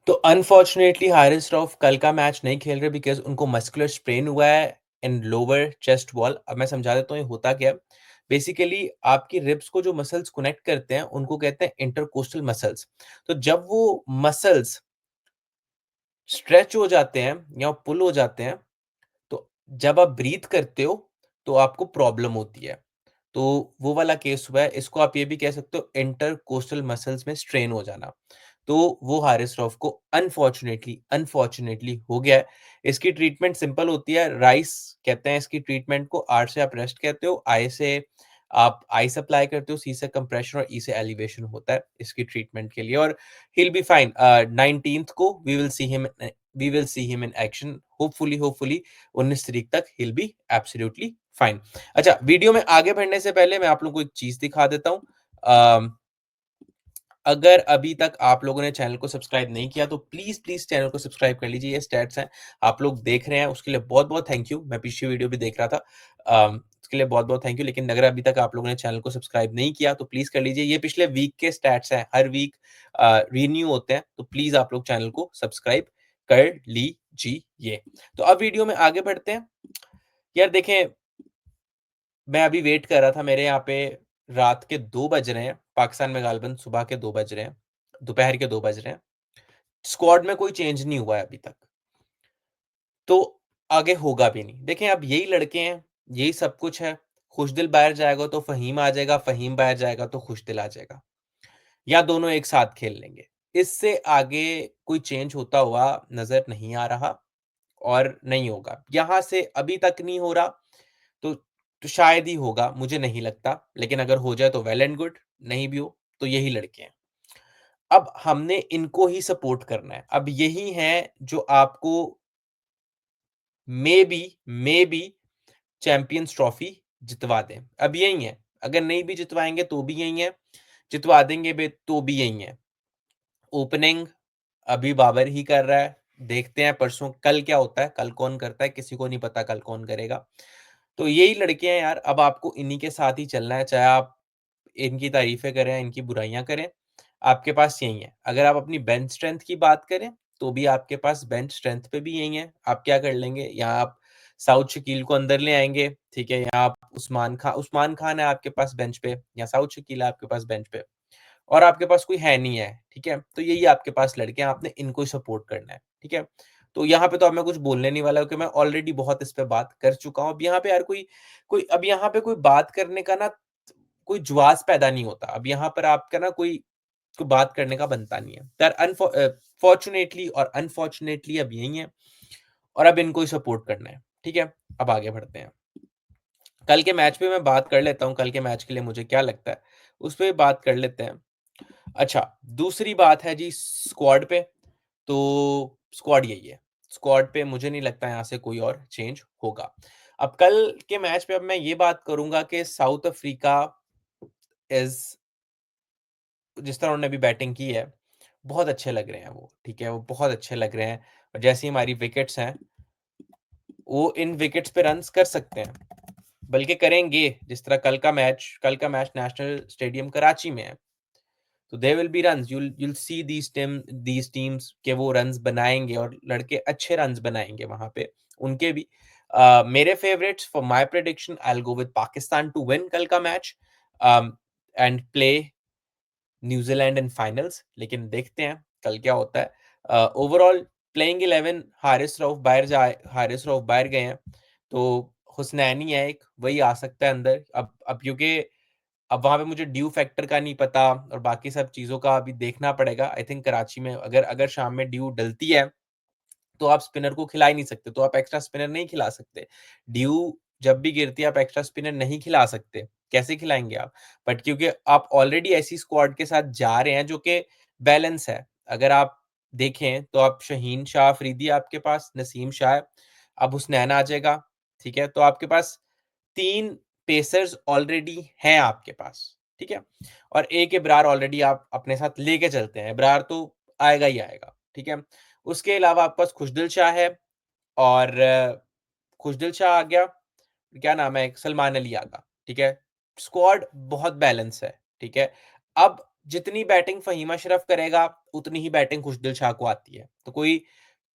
तो अनफॉर्चुनेटली हारिस रऊफ कल का मैच नहीं खेल रहे बिकॉज़ उनको मस्कुलर स्ट्रेन हुआ है इन लोअर चेस्ट वॉल। अब मैं समझा देता हूँ ये होता क्या है। बेसिकली आपकी रिब्स को जो मसल्स कनेक्ट करते हैं, उनको कहते हैं इंटरकोस्टल मसल्स। तो जब वो मसल्स स्ट्रेच हो जाते हैं या पुल हो जाते हैं, तो जब आप ब्रीथ करते हो, तो आपको प्रॉब्लम होती है। तो वो वाला केस हुआ है। इसको आप ये भी कह सकते हो इंटरकोस्टल मसल्स में स्ट्रेन हो जाना। तो वो हारिस रऊफ को अनफॉर्च्युनेटली हो गया है। इसकी ट्रीटमेंट सिंपल होती है, राइस कहते हैं इसकी ट्रीटमेंट को, आर से आप रेस्ट कहते हो, आई से आप आइस अप्लाई करते हो, सी से कंप्रेशन और ई से एलिवेशन होता है इसकी ट्रीटमेंट के लिए और ही विल बी फाइन। 19th को we will see him in action. Hopefully 19 तारीख तक ही विल बी एब्सोल्युटली फाइन। अच्छा, वीडियो में आगे बढ़ने से पहले मैं आप लोगों को एक चीज़ दिखा देता हूँ। अगर अभी तक आप लोगों ने चैनल को सब्सक्राइब नहीं किया तो प्लीज़ चैनल को सब्सक्राइब कर लीजिए। ये स्टैट्स हैं, आप लोग देख रहे हैं उसके लिए बहुत-बहुत थैंक यू। मैं पिछली वीडियो भी देख रहा था। उसके लिए बहुत-बहुत थैंक यू। लेकिन अगर अभी तक आप लोगों ने चैनल को सब्सक्राइब नहीं किया तो प्लीज़ कर लीजिए। ये पिछले वीक के स्टैट्स हैं, हर वीक रिन्यू होते हैं, तो प्लीज़ आप लोग चैनल को सब्सक्राइब कर लीजिए। तो अब वीडियो में आगे बढ़ते हैं। यार देखें, मैं अभी वेट कर रहा था, मेरे यहाँ पे रात के 2 बज रहे हैं, पाकिस्तान में गालिबन सुबह के 2 बज रहे हैं, दोपहर के 2 बज रहे हैं। स्क्वाड में कोई चेंज नहीं हुआ है अभी तक, तो आगे होगा भी नहीं। देखें, अब यही लड़के हैं, यही सब कुछ है। खुशदिल बाहर जाएगा तो फ़हीम आ जाएगा, फ़हीम बाहर जाएगा तो खुशदिल आ जाएगा, या दोनों एक साथ खेल लेंगे। इससे आगे कोई चेंज होता हुआ नज़र नहीं आ रहा और नहीं होगा। यहाँ से अभी तक नहीं हो रहा, तो शायद ही होगा, मुझे नहीं लगता। लेकिन अगर हो जाए तो वेल एंड गुड, नहीं भी हो तो यही लड़के हैं। अब हमने इनको ही सपोर्ट करना है। अब यही हैं जो आपको मे बी चैंपियंस ट्रॉफी जितवा दें। अब यही हैं, अगर नहीं भी जितवाएँगे तो भी यही हैं, जितवा देंगे भी तो भी यही हैं। ओपनिंग अभी बाबर ही कर रहा है, देखते हैं परसों कल क्या होता है, कल कौन करता है, किसी को नहीं पता कल कौन करेगा। तो यही लड़के हैं यार, अब आपको इन्हीं के साथ ही चलना है, चाहे आप इनकी तारीफ़ें करें, इनकी बुराइयाँ करें, आपके पास यही है। अगर आप अपनी बेंच स्ट्रेंथ की बात करें, तो भी आपके पास बेंच स्ट्रेंथ पे भी यही है। आप क्या कर लेंगे, यहाँ आप साउथ शकील को अंदर ले आएँगे, ठीक है? यहाँ आप उस्मान खान है आपके पास बेंच पे, या साउथ शकील है आपके पास बेंच पे और आपके पास कोई है नहीं है, ठीक है? तो यही आपके पास लड़के हैं, आपने इनको ही सपोर्ट करना है, ठीक है? तो यहाँ पे तो अब मैं कुछ बोलने नहीं वाला क्योंकि मैं ऑलरेडी बहुत इस पे बात कर चुका हूँ। अब यहाँ पे यार कोई कोई अब यहाँ पे कोई बात करने का ना कोई जुआस पैदा नहीं होता। अब यहाँ पर आपका ना कोई बात करने का बनता नहीं है। फॉर्च्यूनेटली और अनफॉर्च्यूनेटली अब यही है और अब इनको ही सपोर्ट करना है, ठीक है? अब आगे बढ़ते हैं। कल के मैच पे मैं बात कर लेता हूँ, कल के मैच के लिए मुझे क्या लगता है, उस पे बात कर लेते हैं। अच्छा, दूसरी बात है जी स्क्वाड पे, तो स्क्वाड यही है। स्क्वाड पे मुझे नहीं लगता यहाँ से कोई और चेंज होगा। अब कल के मैच पे अब मैं ये बात करूँगा कि साउथ अफ्रीका इज़ जिस तरह उन्होंने अभी बैटिंग की है, बहुत अच्छे लग रहे हैं वो, ठीक है? वो बहुत अच्छे लग रहे हैं और जैसी हमारी विकेट्स हैं, वो इन विकेट्स पे रन्स कर सकते हैं, बल्कि करेंगे। जिस तरह कल का मैच नेशनल स्टेडियम कराची में है। तो there will be runs, you'll see these teams के वो रन्स बनाएँगे और लड़के अच्छे रन्स बनाएँगे वहाँ पे, उनके भी। मेरे favourites for my prediction I will go with Pakistan to win कल का match and play New Zealand in finals, लेकिन देखते हैं कल क्या होता है। ओवरऑल प्लेइंग 11 हारिस रऊफ बाहर गए हैं, तो हुसनैनी है एक, वही आ सकता है अंदर। अब क्योंकि अब वहाँ पे मुझे ड्यू फैक्टर का नहीं पता और बाकी सब चीज़ों का अभी देखना पड़ेगा। आई थिंक कराची में अगर अगर शाम में ड्यू डलती है, तो आप स्पिनर को खिला ही नहीं सकते, तो आप एक्स्ट्रा स्पिनर नहीं खिला सकते। ड्यू जब भी गिरती है, आप एक्स्ट्रा स्पिनर नहीं खिला सकते, कैसे खिलाएँगे आप? बट क्योंकि आप ऑलरेडी ऐसी स्क्वाड के साथ जा रहे हैं जो कि बैलेंस है। अगर आप देखें तो आप शहीन शाह अफरीदी है आपके पास, नसीम शाह है, अब हुसनैन आ जाएगा, ठीक है? तो आपके पास 3 पेसर्स ऑलरेडी हैं आपके पास, ठीक है? और एक इब्रार ऑलरेडी आप अपने साथ लेके चलते हैं, इब्रार तो आएगा ही आएगा, ठीक है? उसके अलावा आपके पास खुशदिल शाह है और खुशदिल शाह आ गया, क्या नाम है, एक सलमान अली आ गया, ठीक है? स्क्वाड बहुत बैलेंस है, ठीक है? अब जितनी बैटिंग फ़हीम अशरफ करेगा, उतनी ही बैटिंग खुशदिल शाह को आती है। तो कोई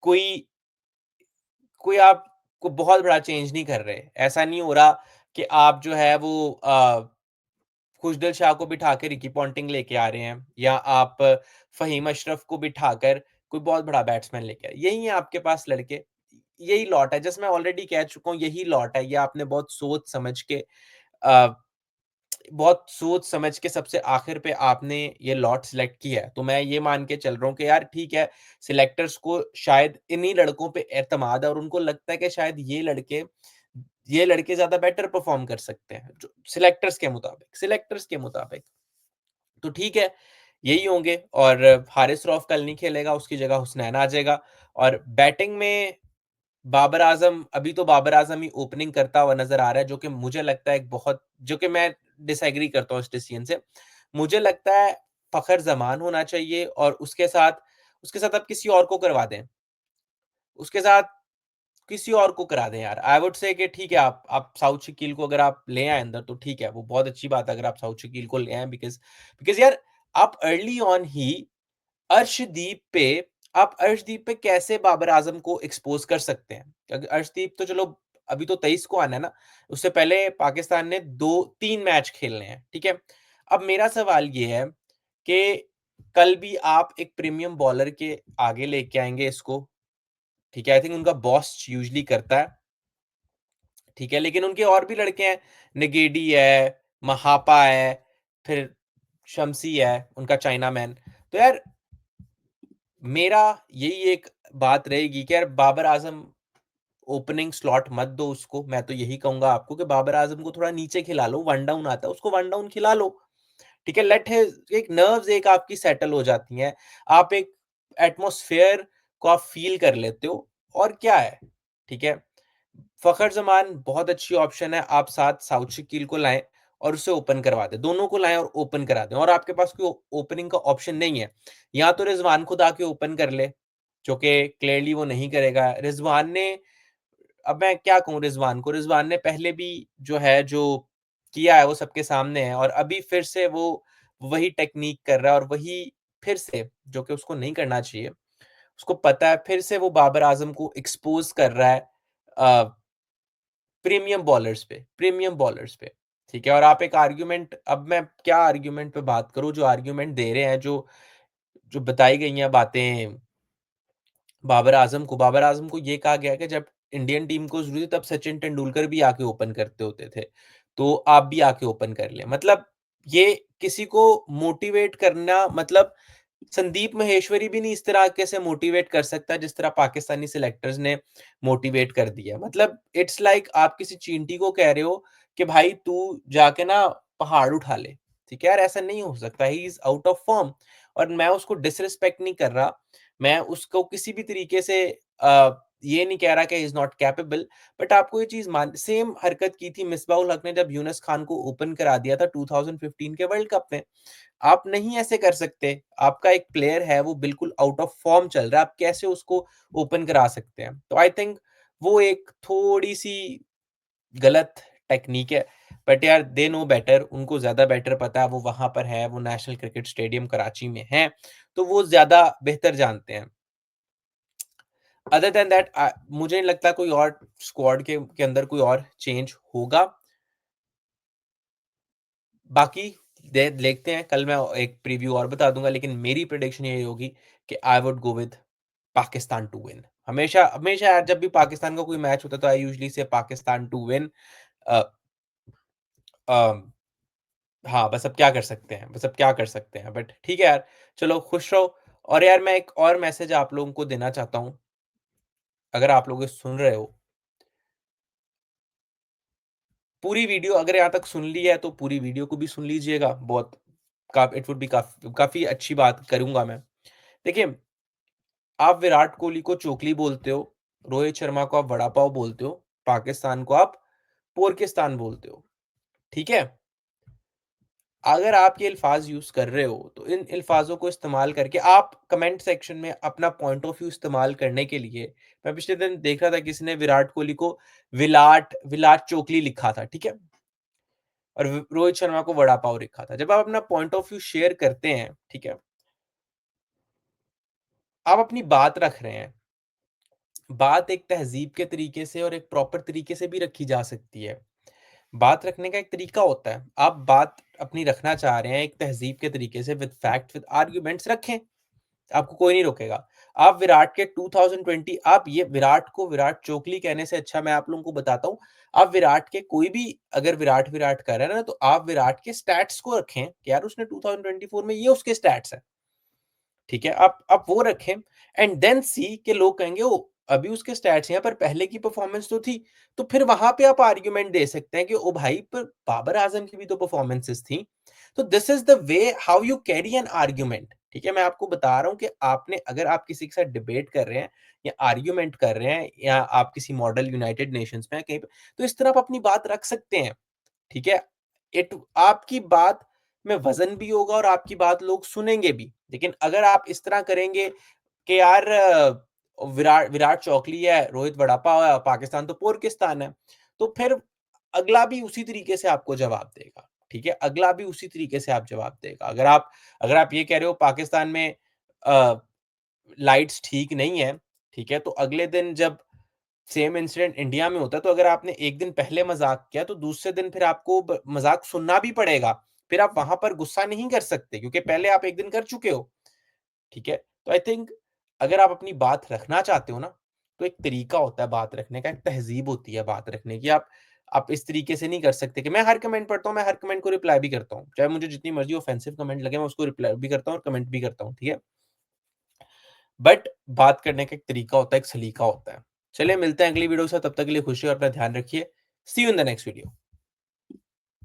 कोई कोई आपको बहुत बड़ा चेंज नहीं कर रहे। ऐसा नहीं हो रहा कि आप जो है वो खुशदिल शाह को बिठा के रिकी पॉन्टिंग लेके आ रहे हैं या आप फ़हीम अशरफ को बिठाकर कोई बहुत बड़ा बैट्समैन लेके आए। यही है आपके पास लड़के, यही लॉट है। जैसे मैं ऑलरेडी कह चुका हूँ, यही लॉट है। ये आपने अ, बहुत सोच समझ के सबसे आखिर पे आपने ये लॉट सिलेक्ट किया है। तो मैं ये मान के चल रहा हूँ कि यार ठीक है, सिलेक्टर्स को शायद इन्हीं लड़कों पे एतमाद है और उनको लगता है कि शायद ये लड़के ज़्यादा बेटर परफ़ॉर्म कर सकते हैं, जो सिलेक्टर्स के मुताबिक। तो ठीक है, यही होंगे और हारिस रऊफ कल नहीं खेलेगा, उसकी जगह हुसनैन आ जाएगा और बैटिंग में बाबर आज़म अभी तो बाबर आज़म ही ओपनिंग करता हुआ नज़र आ रहा है, जो कि मुझे लगता है एक बहुत जो कि मैं डिसएग्री करता हूँ इस डिसीजन से। मुझे लगता है फ़खर ज़मान होना चाहिए और उसके साथ आप किसी और को करवा दें। उसके साथ किसी और को करा दें यार। आई वुड से कि ठीक है, आप साउथ शकील को अगर आप ले आए अंदर तो ठीक है, वो बहुत अच्छी बात है अगर आप साउथ शकील को ले आए बिकॉज़ बिकॉज़ यार आप अर्ली ऑन ही अर्शदीप पे अर्शदीप पे कैसे बाबर आज़म को एक्सपोज़ कर सकते हैं? अर्शदीप तो चलो अभी तो 23 को आना है ना, उससे पहले पाकिस्तान ने 2-3 मैच खेलने हैं, ठीक है? अब मेरा सवाल ये है कि कल भी आप एक प्रीमियम बॉलर के आगे लेके आएँगे इसको, ठीक है? आई थिंक उनका बॉस यूजुअली करता है, ठीक है? लेकिन उनके और भी लड़के हैं, नेगेडी है, महापा है, फिर शम्सी है, उनका चाइना मैन। तो यार मेरा यही एक बात रहेगी कि यार बाबर आज़म ओपनिंग स्लॉट मत दो उसको। मैं तो यही कहूँगा आपको कि बाबर आज़म को थोड़ा नीचे खिला लो, वन डाउन आता है, उसको वन डाउन खिला लो। ठीक है? लेट हिज़ एक नर्व्स एक आपकी सेटल हो जाती हैं। आप एक एटमॉस्फेयर को आप फ़ील कर लेते हो और क्या है, ठीक है? फ़खर ज़मान बहुत अच्छी ऑप्शन है, आप साथ साउथ शकील को लाएँ और उसे ओपन करवा दें। दोनों को लाएँ और ओपन करा दें और आपके पास कोई ओपनिंग का ऑप्शन नहीं है। या तो रिज़वान खुद आके ओपन कर ले, जो कि क्लियरली वो नहीं करेगा। रिज़वान ने अब मैं क्या कहूँ रिज़वान को, रिज़वान ने पहले भी जो किया है वो सबके सामने है और अभी फिर से वो वही टेक्नीक कर रहा है और वही फिर से जो कि उसको नहीं करना चाहिए। उसको पता है फिर से वो बाबर आज़म को एक्सपोज़ कर रहा है अ, प्रीमियम बॉलर्स पे, ठीक है? और आप एक आर्गुमेंट अब मैं क्या आर्गुमेंट पे बात करूँ, जो आर्गुमेंट दे रहे हैं, जो जो बताई गई हैं बातें बाबर आज़म को ये कहा गया है कि जब इंडियन टीम को ज़रूरत है तब सचिन तेंदुलकर भी आके ओपन करते होते थे। तो आप भी आके ओपन कर लें। मतलब ये किसी को मोटिवेट करना मतलब संदीप माहेश्वरी भी नहीं इस तरीके से मोटिवेट कर सकता जिस तरह पाकिस्तानी सिलेक्टर्स ने मोटिवेट कर दिया। मतलब इट्स लाइक आप किसी चींटी को कह रहे हो कि भाई तू जाके ना पहाड़ उठा ले। ठीक है यार, ऐसा नहीं हो सकता। He is out of form और मैं उसको डिसरिस्पेक्ट नहीं कर रहा। मैं उसको किसी भी तरीके से ये नहीं कह रहा कि he is not capable, but आपको ये चीज़ मान सेम हरकत की थी मिसबाह-उल हक ने जब यूनुस खान को ओपन करा दिया था 2015 के वर्ल्ड कप में। आप नहीं ऐसे कर सकते। आपका एक प्लेयर है वो बिल्कुल आउट ऑफ फॉर्म चल रहा है, आप कैसे उसको ओपन करा सकते हैं? तो आई थिंक वो एक थोड़ी-सी गलत टेक्नीक है। बट यार दे नो बेटर, उनको ज़्यादा बेटर पता है, वो वहाँ पर है, वो नेशनल क्रिकेट स्टेडियम कराची में हैं, तो वो ज़्यादा बेहतर जानते हैं। अदर दैन दैट मुझे नहीं लगता कोई और स्क्वाड के अंदर कोई और चेंज होगा। बाकी दे देखते हैं, कल मैं एक प्रीव्यू और बता दूँगा, लेकिन मेरी प्रेडिक्शन यही होगी कि I would go with Pakistan to win. हमेशा हमेशा यार जब भी पाकिस्तान का कोई मैच होता है तो आई यूजुअली से पाकिस्तान टू विन। अ, अ, हाँ, बस अब क्या कर सकते हैं, बट ठीक है यार, चलो खुश रहो। और यार मैं एक और मैसेज आप लोगों को देना चाहता हूँ, अगर आप लोग ये सुन रहे हो, पूरी वीडियो अगर यहाँ तक सुन ली है तो पूरी वीडियो को भी सुन लीजिएगा। बहुत इट वुड बी काफ़ी अच्छी बात करूँगा मैं। देखिए, आप विराट कोहली को चोकली बोलते हो, रोहित शर्मा को आप वड़ा पाव बोलते हो, पाकिस्तान को आप पोरकिस्तान बोलते हो, ठीक है? अगर आप ये अल्फ़ाज़ यूज़ कर रहे हो, तो इन अल्फ़ाज़ों को इस्तेमाल करके आप कमेंट सेक्शन में अपना पॉइंट ऑफ व्यू इस्तेमाल करने के लिए मैं पिछले दिन देख रहा था किसी ने विराट कोहली को विलाट विलाट चोकली लिखा था, ठीक है? और रोहित शर्मा को वड़ा पाव लिखा था। जब आप अपना पॉइंट ऑफ व्यू शेयर करते हैं, ठीक है? आप अपनी बात रख रहे हैं। बात एक तहज़ीब के तरीके से और एक प्रॉपर तरीके से भी रखी जा सकती है। बात रखने का एक तरीका होता है। आप बात अपनी रखना चाह रहे हैं एक तहज़ीब के तरीके से विद फैक्ट, विद आर्गुमेंट्स रखें। आपको कोई नहीं रोकेगा। आप विराट के 2020 आप ये विराट को विराट कोहली कहने से अच्छा मैं आप लोगों को बताता हूँ, आप विराट के कोई भी अगर विराट, विराट कर रहा है ना, तो आप विराट के स्टैट्स को रखें कि यार उसने 2024 में ये उसके स्टैट्स हैं। ठीक है? आप वो रखें एंड देन सी कि लोग कहेंगे ओह! अभी उसके स्टैट्स हैं पर पहले की परफॉर्मेंस तो थी। तो फिर वहाँ पे आप आर्गुमेंट दे सकते हैं कि ओ भाई पर बाबर आज़म की भी तो परफॉर्मेंसेस थी। तो this is the way how you carry N argument. ठीक है? मैं आपको बता रहा हूँ कि आपने अगर आप किसी के साथ डिबेट कर रहे हैं या आर्गुमेंट कर रहे हैं या आप किसी मॉडल यूनाइटेड नेशंस में हैं कहीं पे, तो इस तरह आप अपनी बात रख सकते हैं। ठीक है? आपकी बात में वज़न भी होगा और आपकी बात लोग सुनेंगे भी। लेकिन अगर आप इस तरह करेंगे कि यार विराट विराट चौकली है, रोहित वड़ा पाव है, पाकिस्तान तो पोरकिस्तान है। तो फिर अगला भी उसी तरीके से आपको जवाब देगा, ठीक है? अगला भी उसी तरीके से आप जवाब देगा। अगर आप ये कह रहे हो पाकिस्तान में अ, लाइट्स ठीक नहीं है, ठीक है? तो अगले दिन जब सेम इंसिडेंट इंडिया में होता है, तो अगर आपने 1 दिन पहले मज़ाक किया, तो दूसरे दिन फिर आपको ब मज़ाक सुनना भी पड़ेगा। फिर आप वहाँ पर गुस्सा नहीं कर सकते क्योंकि पहले आप 1 दिन कर चुके हो। ठीक है? तो आई थिंक अगर आप अपनी बात रखना चाहते हो ना, तो एक तरीका होता है बात रखने का, एक तहज़ीब होती है बात रखने की। आप इस तरीके से नहीं कर सकते कि मैं हर कमेंट पढ़ता हूँ, मैं हर कमेंट को रिप्लाई भी करता हूँ। चाहे मुझे जितनी मर्ज़ी ऑफेंसिव कमेंट लगे, मैं उसको रिप्लाई भी करता हूँ और कमेंट भी करता हूँ, ठीक है? बट बात करने का एक तरीका होता है, एक सलीका होता है। चलिए मिलते हैं अगली वीडियो के साथ, तब तक के लिए खुश रहिए और अपना ध्यान रखिए। See you in the next video.